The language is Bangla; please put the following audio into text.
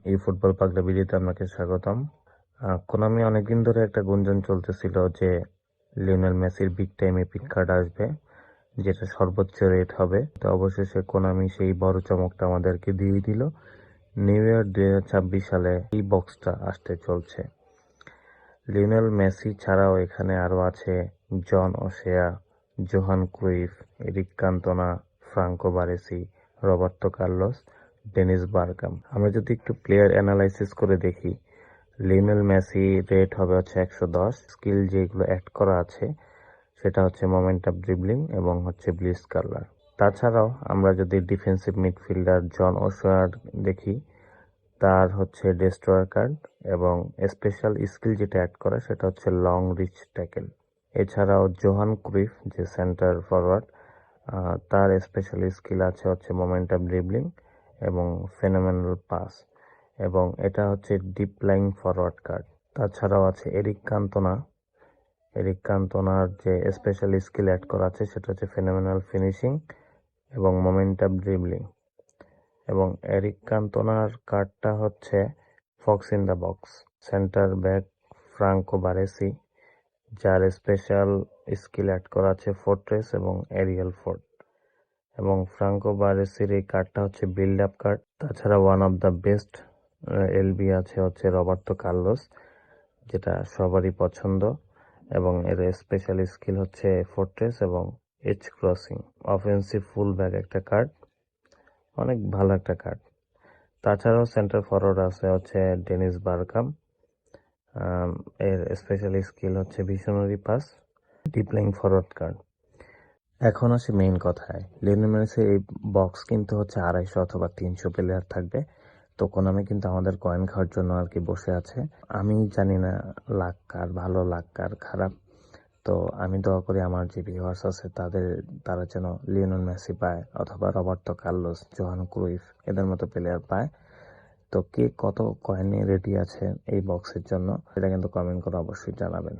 এই ফুটবল পাগলা ভিডিওতে আপনাকে স্বাগতম। কোনামি অনেকদিন ধরে একটা গুঞ্জন চলতেছিল যে লিওনেল মেসির বিগ টাইম এপিক কার্ড আসবে, যেটা সর্বোচ্চ রেট হবে। তো অবশেষে কোনামি সেই বড় চমকটা আমাদেরকে দিয়ে দিল। নিউ ইয়ার 2026 সালে এই বক্সটা আসতে চলছে। লিওনেল মেসি ছাড়াও এখানে আরো আছে John O'Shea, Johan Cruyff, Eric Cantona, Franco Baresi, Roberto Carlos, Dennis Bergkamp. আমরা যদি একটু প্লেয়ার অ্যানালাইসিস করে দেখি, লিওনেল মেসি রেট হবে হচ্ছে 110। স্কিল যেগুলো অ্যাড করা আছে সেটা হচ্ছে মোমেন্টাম ড্রিবলিং এবং হচ্ছে ব্লিস কালার। তাছাড়াও আমরা যদি ডিফেন্সিভ মিডফিল্ডার জন ওশোয়ার দেখি, তার হচ্ছে ডেস্ট্রয়ার কার্ড এবং স্পেশাল স্কিল যেটা অ্যাড করা সেটা হচ্ছে লং রিচ ট্যাকেল। এছাড়াও জোহান ক্রুইফ যে সেন্টার ফরওয়ার্ড, তার স্পেশাল স্কিল আছে হচ্ছে মোমেন্টাম ড্রিবলিং এবং ফেনোমেনাল পাস, এবং এটা হচ্ছে ডিপ লাইং ফরওয়ার্ড কার্ড। তাছাড়াও আছে এরিক কান্তোনার যে স্পেশাল স্কিল অ্যাড করা আছে সেটা হচ্ছে ফেনোমেনাল ফিনিশিং এবং মোমেন্টাম ড্রিবলিং। এবং এরিক কান্তোনার কার্ডটা হচ্ছে fox in the box. Centre back Franco Baresi, যার স্পেশাল স্কিল অ্যাড করা আছে ফোর্ট্রেস এবং এরিয়াল ফোর্ট। এবং ফ্রাঙ্কো বারেসির এই কার্ডটা হচ্ছে বিল্ড আপ কার্ড। তাছাড়া one of the best LB আছে হচ্ছে রবার্তো কার্লোস, যেটা সবারই পছন্দ, এবং এর স্পেশাল স্কিল হচ্ছে ফোর্ট্রেস এবং edge crossing. Offensive full back একটা কার্ড, অনেক ভালো একটা কার্ড। তাছাড়াও সেন্টার ফরওয়ার্ড আছে হচ্ছে ডেনিস বার্গকাম, এর স্পেশাল স্কিল হচ্ছে visionary pass, deep lying forward card. এখন আসে মেইন কথায়, লিওনেল মেসির এই বক্স কিন্তু হচ্ছে 250 অথবা 300 প্লেয়ার থাকবে। তো কোনামি কিন্তু আমাদের কয়েন খাওয়ার জন্য আর কি বসে আছে। আমি জানি না লাক কার ভালো, লাক কার খারাপ। তো আমি দোয়া করি আমার যে ভিউয়ার্স আছে তারা যেন লিওনেল মেসি পায় অথবা রবার্তো কার্লোস, জোহান ক্রুইফ এদের মতো প্লেয়ার পায়। তো কে কত কয়েনে রেডি আছে এই বক্সের জন্য সেটা কিন্তু কমেন্ট করে অবশ্যই জানাবেন।